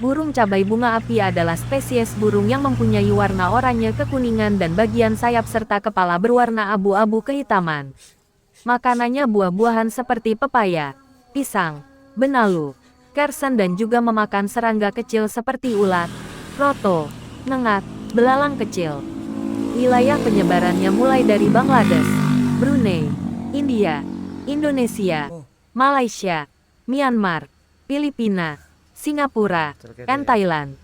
Burung cabai bunga api adalah spesies burung yang mempunyai warna oranye kekuningan dan bagian sayap serta kepala berwarna abu-abu kehitaman. Makanannya buah-buahan seperti pepaya, pisang, benalu, kersen dan juga memakan serangga kecil seperti ulat, roto, nengat, belalang kecil. Wilayah penyebarannya mulai dari Bangladesh, Brunei, India, Indonesia, Malaysia, Myanmar, Filipina, Singapura, dan Thailand.